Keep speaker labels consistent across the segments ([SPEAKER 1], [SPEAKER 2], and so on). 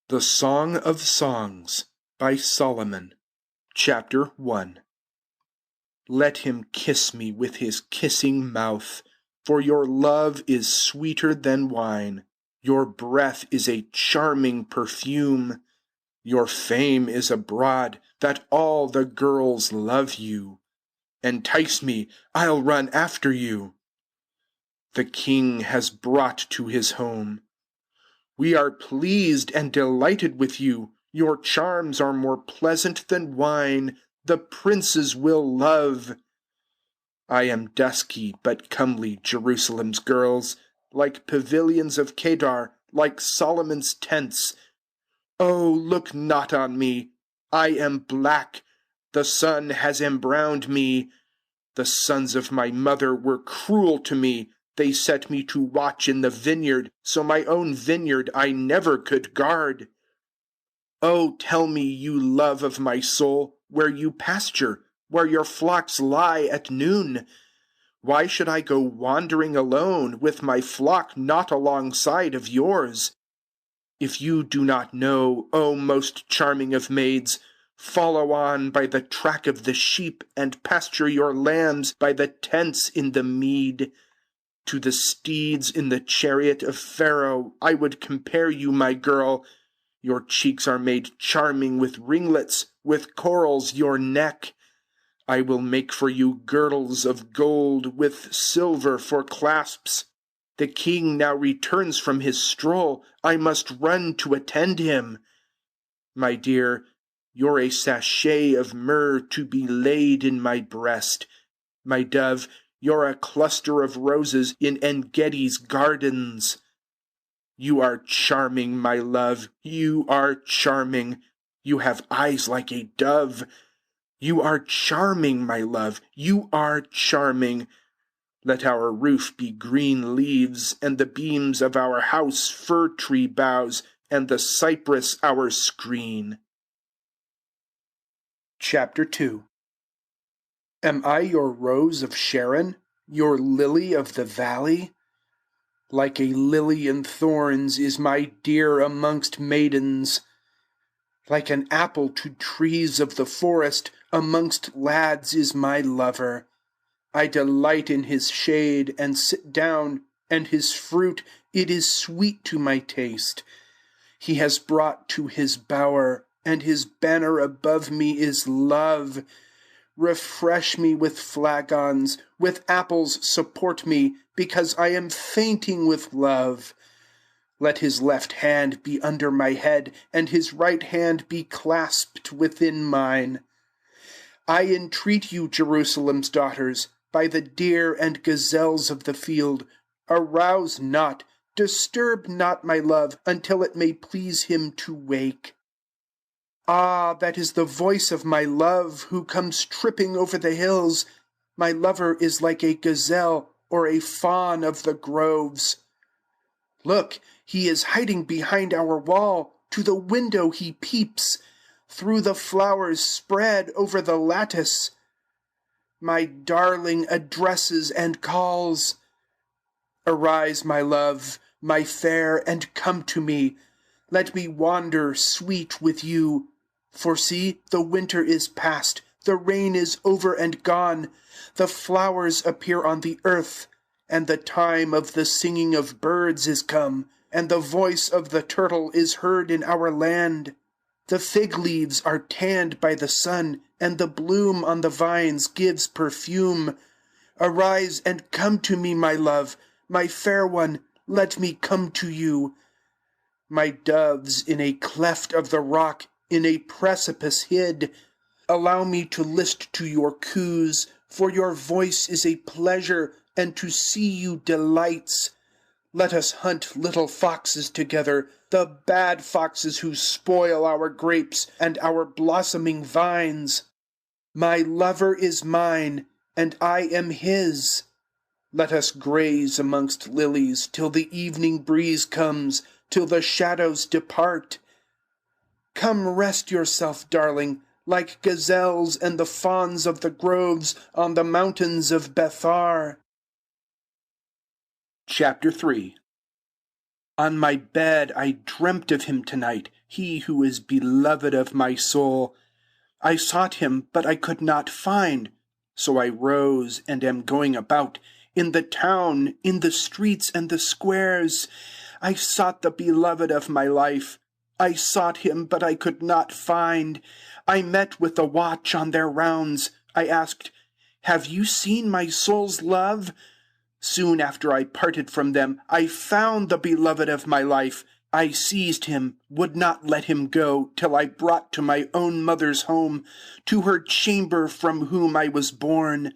[SPEAKER 1] The Song of Songs by Solomon. Chapter 1. Let him kiss me with his kissing mouth, for your love is sweeter than wine. Your breath is a charming perfume. Your fame is abroad, that all the girls love you. Entice me, I'll run after you. The king has brought to his home. We are pleased and delighted with you. Your charms are more pleasant than wine. The princes will love. I am dusky but comely, Jerusalem's girls, like pavilions of Kedar, like Solomon's tents. Oh, look not on me. I am black. The sun has embrowned me. The sons of my mother were cruel to me. They set me to watch in the vineyard, so my own vineyard I never could guard. Oh, tell me, you love of my soul, where you pasture, where your flocks lie at noon. Why should I go wandering alone, with my flock not alongside of yours? If you do not know, O most charming of maids, follow on by the track of the sheep, and pasture your lambs by the tents in the mead. To the steeds in the chariot of Pharaoh I would compare you, my girl. Your cheeks are made charming with ringlets, with corals your neck. I will make for you girdles of gold, with silver for clasps. The king now returns from his stroll. I must run to attend him. My dear, you're a sachet of myrrh to be laid in my breast. My dove, you're a cluster of roses in En-Gedi's gardens. You are charming, my love, you are charming. You have eyes like a dove. You are charming, my love, you are charming. Let our roof be green leaves, and the beams of our house fir-tree boughs, and the cypress our screen. Chapter 2. Am I your rose of Sharon, your lily of the valley? Like a lily in thorns is my dear amongst maidens. Like an apple to trees of the forest, amongst lads is my lover. I delight in his shade, and sit down, and his fruit, it is sweet to my taste. He has brought to his bower, and his banner above me is love. Refresh me with flagons, with apples support me, because I am fainting with love. Let his left hand be under my head, and his right hand be clasped within mine. I entreat you, Jerusalem's daughters, by the deer and gazelles of the field, arouse not, disturb not my love, until it may please him to wake. Ah, that is the voice of my love, who comes tripping over the hills. My lover is like a gazelle, or a fawn of the groves. Look, he is hiding behind our wall. To the window he peeps. Through the flowers spread over the lattice. My darling addresses and calls. Arise, my love, my fair, and come to me. Let me wander sweet with you. For see, the winter is past, the rain is over and gone, the flowers appear on the earth, and the time of the singing of birds is come, and the voice of the turtle is heard in our land. The fig leaves are tanned by the sun, and the bloom on the vines gives perfume. Arise and come to me, my love, my fair one, let me come to you. My doves in a cleft of the rock, in a precipice hid, allow me to list to your coos, for your voice is a pleasure, and to see you delights. Let us hunt little foxes together, the bad foxes who spoil our grapes and our blossoming vines. My lover is mine, and I am his. Let us graze amongst lilies till the evening breeze comes, till the shadows depart. Come rest yourself, darling, like gazelles and the fawns of the groves on the mountains of Bethar. Chapter 3. On my bed I dreamt of him tonight, he who is beloved of my soul. I sought him, but I could not find. So I rose and am going about, in the town, in the streets and the squares. I sought the beloved of my life. I sought him, but I could not find. I met with the watch on their rounds. I asked, "Have you seen my soul's love?" Soon after I parted from them, I found the beloved of my life. I seized him, would not let him go, till I brought to my own mother's home, to her chamber from whom I was born.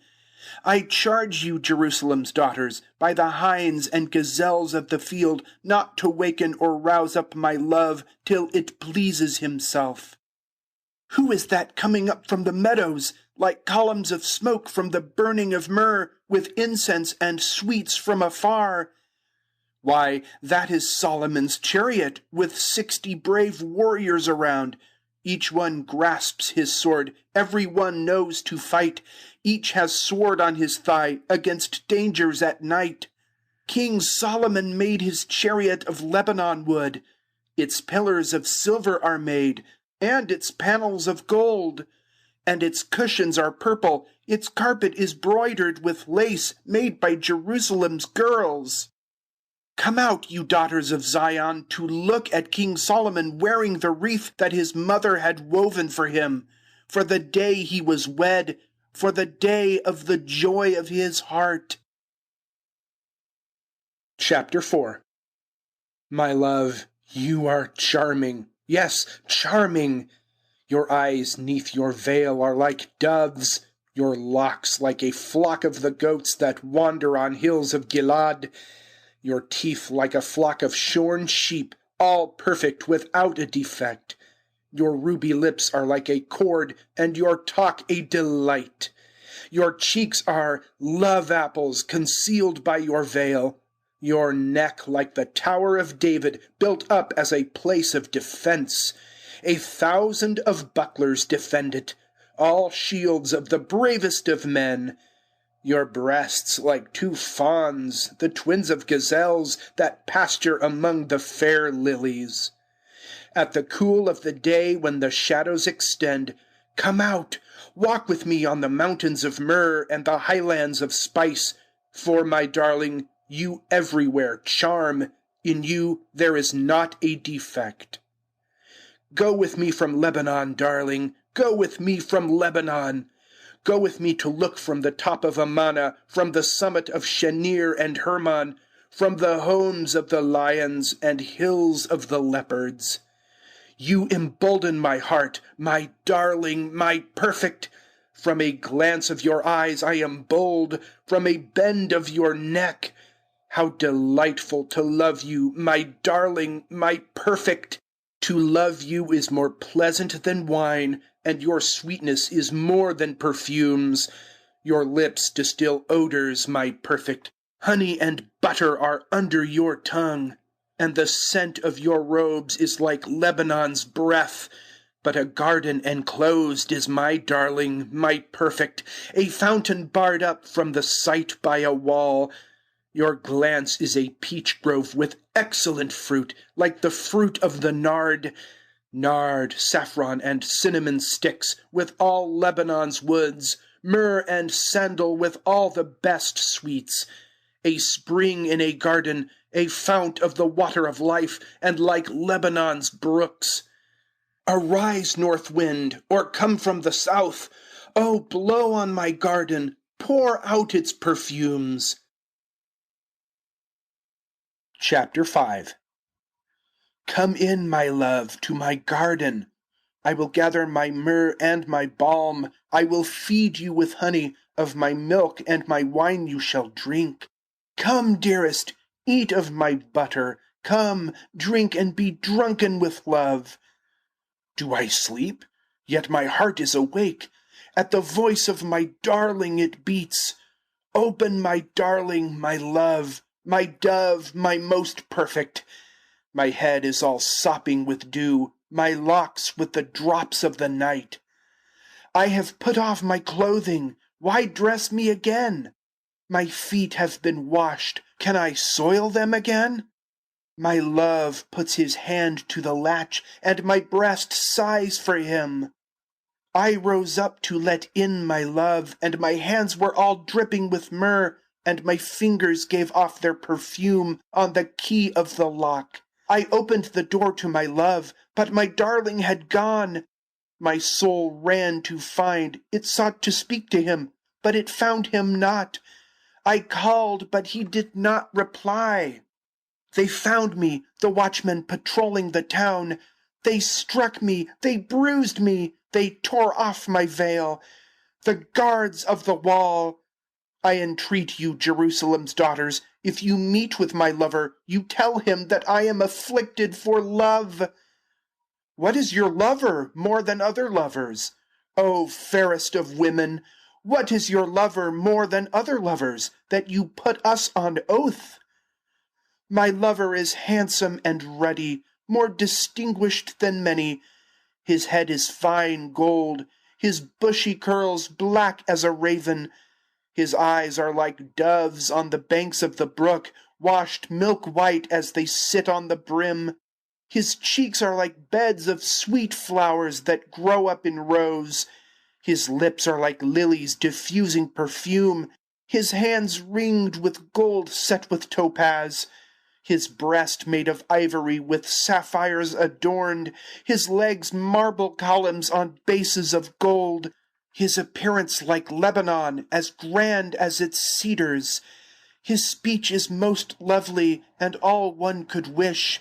[SPEAKER 1] I charge you, Jerusalem's daughters, by the hinds and gazelles of the field, not to waken or rouse up my love till it pleases himself. Who is that coming up from the meadows, like columns of smoke from the burning of myrrh, with incense and sweets from afar? Why, that is Solomon's chariot, with 60 brave warriors around. Each one grasps his sword, every one knows to fight. Each has sword on his thigh, against dangers at night. King Solomon made his chariot of Lebanon wood. Its pillars of silver are made, and its panels of gold. And its cushions are purple, its carpet is broidered with lace made by Jerusalem's girls. Come out, you daughters of Zion, to look at King Solomon wearing the wreath that his mother had woven for him, for the day he was wed, for the day of the joy of his heart. Chapter 4. My love, you are charming. Yes, charming. Your eyes neath your veil are like doves, your locks like a flock of the goats that wander on hills of Gilad, your teeth like a flock of shorn sheep, all perfect without a defect. Your ruby lips are like a cord, and your talk a delight. Your cheeks are love apples concealed by your veil. Your neck like the Tower of David, built up as a place of defense. 1,000 of bucklers defend it, all shields of the bravest of men. Your breasts like 2 fawns, the twins of gazelles that pasture among the fair lilies. At the cool of the day when the shadows extend, come out, walk with me on the mountains of myrrh and the highlands of spice, for, my darling, you everywhere charm, in you there is not a defect. Go with me from Lebanon, darling, go with me from Lebanon. Go with me to look from the top of Amana, from the summit of Shenir and Hermon, from the homes of the lions and hills of the leopards. You embolden my heart, my darling, my perfect. From a glance of your eyes I am bold, from a bend of your neck. How delightful to love you, my darling, my perfect. To love you is more pleasant than wine, and your sweetness is more than perfumes. Your lips distill odors, my perfect. Honey and butter are under your tongue, and the scent of your robes is like Lebanon's breath. But a garden enclosed is my darling, my perfect, a fountain barred up from the sight by a wall. Your glance is a peach grove with excellent fruit, like the fruit of the nard. Nard, saffron, and cinnamon sticks, with all Lebanon's woods, myrrh and sandal with all the best sweets. A spring in a garden, a fount of the water of life, and like Lebanon's brooks. Arise, north wind, or come from the south. Oh, blow on my garden, pour out its perfumes. Chapter 5. Come in, my love, to my garden. I will gather my myrrh and my balm. I will feed you with honey. Of my milk and my wine you shall drink. Come, dearest, eat of my butter. Come, drink and be drunken with love. Do I sleep? Yet my heart is awake. At the voice of my darling it beats. Open, my darling, my love, my dove, my most perfect. My head is all sopping with dew, my locks with the drops of the night. I have put off my clothing. Why dress me again? My feet have been washed. Can I soil them again? My love puts his hand to the latch, and my breast sighs for him. I rose up to let in my love, and my hands were all dripping with myrrh, and my fingers gave off their perfume on the key of the lock. I opened the door to my love, but my darling had gone. My soul ran to find, it sought to speak to him, but it found him not. I called, but he did not reply. They found me, the watchmen patrolling the town. They struck me, they bruised me, they tore off my veil. The guards of the wall. I entreat you, Jerusalem's daughters, if you meet with my lover, you tell him that I am afflicted for love. What is your lover more than other lovers? O fairest of women, what is your lover more than other lovers, that you put us on oath? My lover is handsome and ruddy, more distinguished than many. His head is fine gold, his bushy curls black as a raven. His eyes are like doves on the banks of the brook, washed milk white as they sit on the brim. His cheeks are like beds of sweet flowers that grow up in rows. His lips are like lilies diffusing perfume. His hands ringed with gold set with topaz. His breast made of ivory with sapphires adorned, his legs marble columns on bases of gold, his appearance like Lebanon, as grand as its cedars. His speech is most lovely, and all one could wish.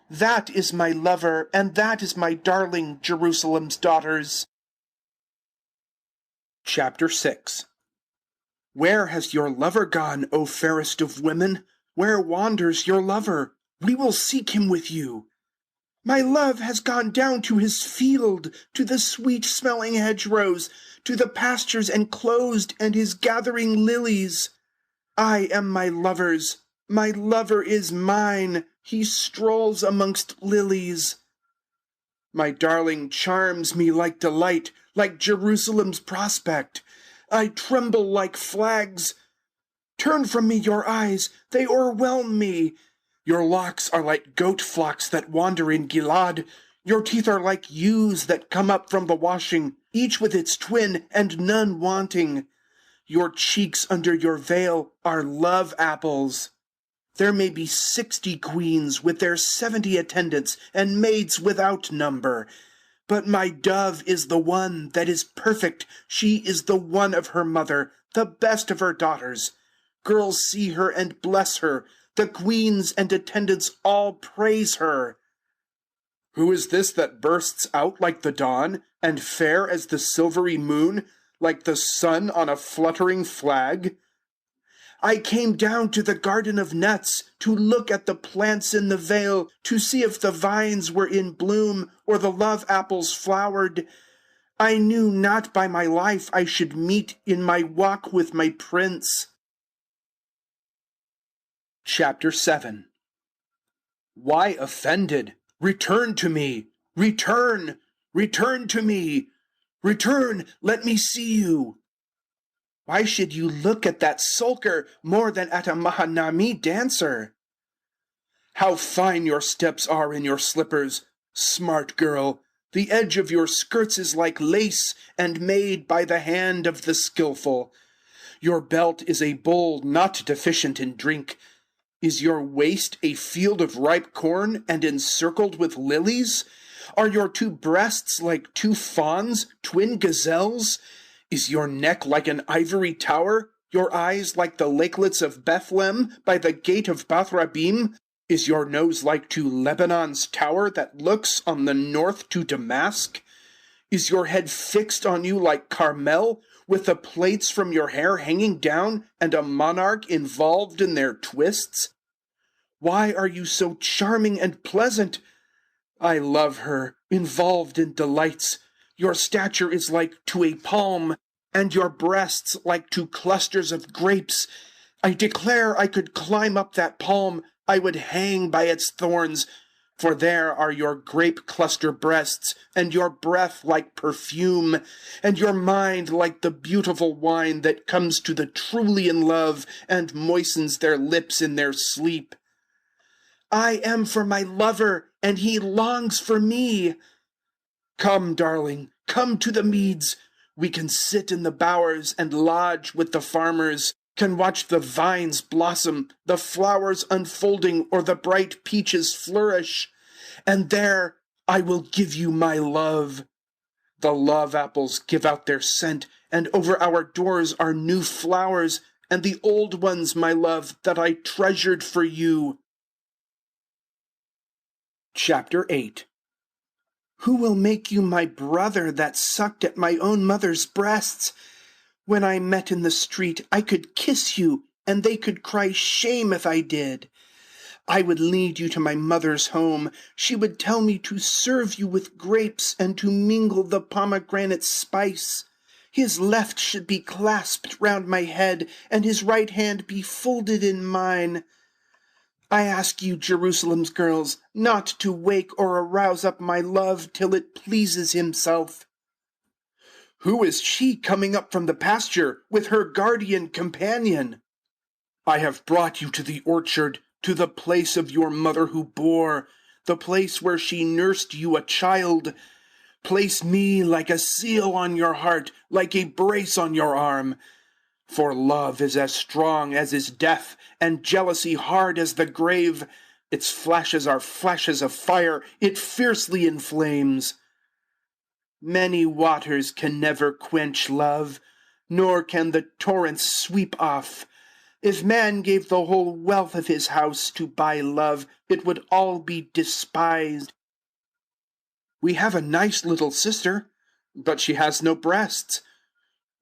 [SPEAKER 1] That is my lover, and that is my darling, Jerusalem's daughters. Chapter 6. Where has your lover gone, O fairest of women? Where wanders your lover? We will seek him with you. My love has gone down to his field, to the sweet-smelling hedgerows, to the pastures enclosed and his gathering lilies. I am my lover's. My lover is mine. He strolls amongst lilies. My darling charms me like delight, like Jerusalem's prospect. I tremble like flags. Turn from me your eyes, they o'erwhelm me. Your locks are like goat flocks that wander in Gilad. Your teeth are like ewes that come up from the washing, each with its twin and none wanting. Your cheeks under your veil are love apples. There may be 60 queens with their 70 attendants and maids without number. But my dove is the one that is perfect. She is the one of her mother, the best of her daughters. Girls see her and bless her. The queens and attendants all praise her. Who is this that bursts out like the dawn, and fair as the silvery moon, like the sun on a fluttering flag? I came down to the garden of nuts, to look at the plants in the vale, to see if the vines were in bloom, or the love apples flowered. I knew not by my life I should meet in my walk with my prince. Chapter 7. Why offended? Return to me! Return! Return to me! Return! Let me see you! Why should you look at that sulker more than at a Mahanami dancer? How fine your steps are in your slippers, smart girl! The edge of your skirts is like lace, and made by the hand of the skillful. Your belt is a bowl not deficient in drink. Is your waist a field of ripe corn and encircled with lilies? Are your two breasts like two fawns, twin gazelles? Is your neck like an ivory tower, your eyes like the lakelets of Bethlehem by the gate of Bathrabim? Is your nose like to Lebanon's tower that looks on the north to Damascus? Is your head fixed on you like Carmel, with the plaits from your hair hanging down and a monarch involved in their twists? Why are you so charming and pleasant? I love her, involved in delights. Your stature is like to a palm, and your breasts like to clusters of grapes. I declare I could climb up that palm, I would hang by its thorns, for there are your grape cluster breasts, and your breath like perfume, and your mind like the beautiful wine that comes to the truly in love and moistens their lips in their sleep. I am for my lover, and he longs for me. Come, darling, come to the meads. We can sit in the bowers and lodge with the farmers, can watch the vines blossom, the flowers unfolding, or the bright peaches flourish. And there I will give you my love. The love apples give out their scent, and over our doors are new flowers, and the old ones, my love, that I treasured for you. Chapter 8. Who will make you my brother that sucked at my own mother's breasts? When I met in the street, I could kiss you, and they could cry shame if I did. I would lead you to my mother's home. She would tell me to serve you with grapes and to mingle the pomegranate spice. His left should be clasped round my head, and his right hand be folded in mine. I ask you, Jerusalem's girls, not to wake or arouse up my love till it pleases himself. Who is she coming up from the pasture with her guardian companion? I have brought you to the orchard, to the place of your mother who bore, the place where she nursed you a child. Place me like a seal on your heart, like a brace on your arm. For love is as strong as is death, and jealousy hard as the grave. Its flashes are flashes of fire, it fiercely inflames. Many waters can never quench love, nor can the torrents sweep off. If man gave the whole wealth of his house to buy love, it would all be despised. We have a nice little sister, but she has no breasts.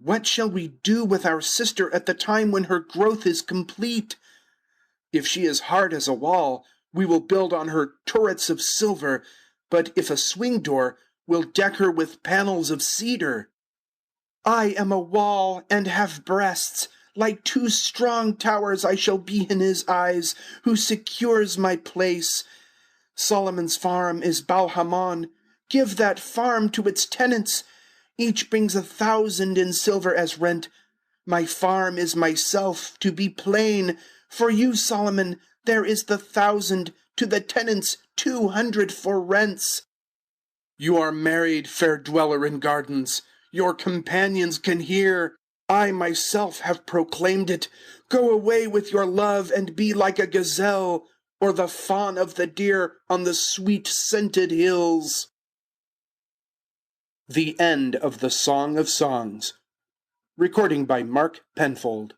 [SPEAKER 1] What shall we do with our sister at the time when her growth is complete? If she is hard as a wall, we will build on her turrets of silver, but if a swing door, we'll deck her with panels of cedar. I am a wall and have breasts. Like two strong towers I shall be in his eyes, who secures my place. Solomon's farm is Baal-Hamon. Give that farm to its tenants. Each brings 1,000 in silver as rent. My farm is myself, to be plain. For you, Solomon, there is the 1,000, to the tenants 200 for rents. You are married, fair dweller in gardens. Your companions can hear. I myself have proclaimed it. Go away with your love and be like a gazelle, or the fawn of the deer on the sweet-scented hills. The end of the Song of Songs. Recording by Mark Penfold.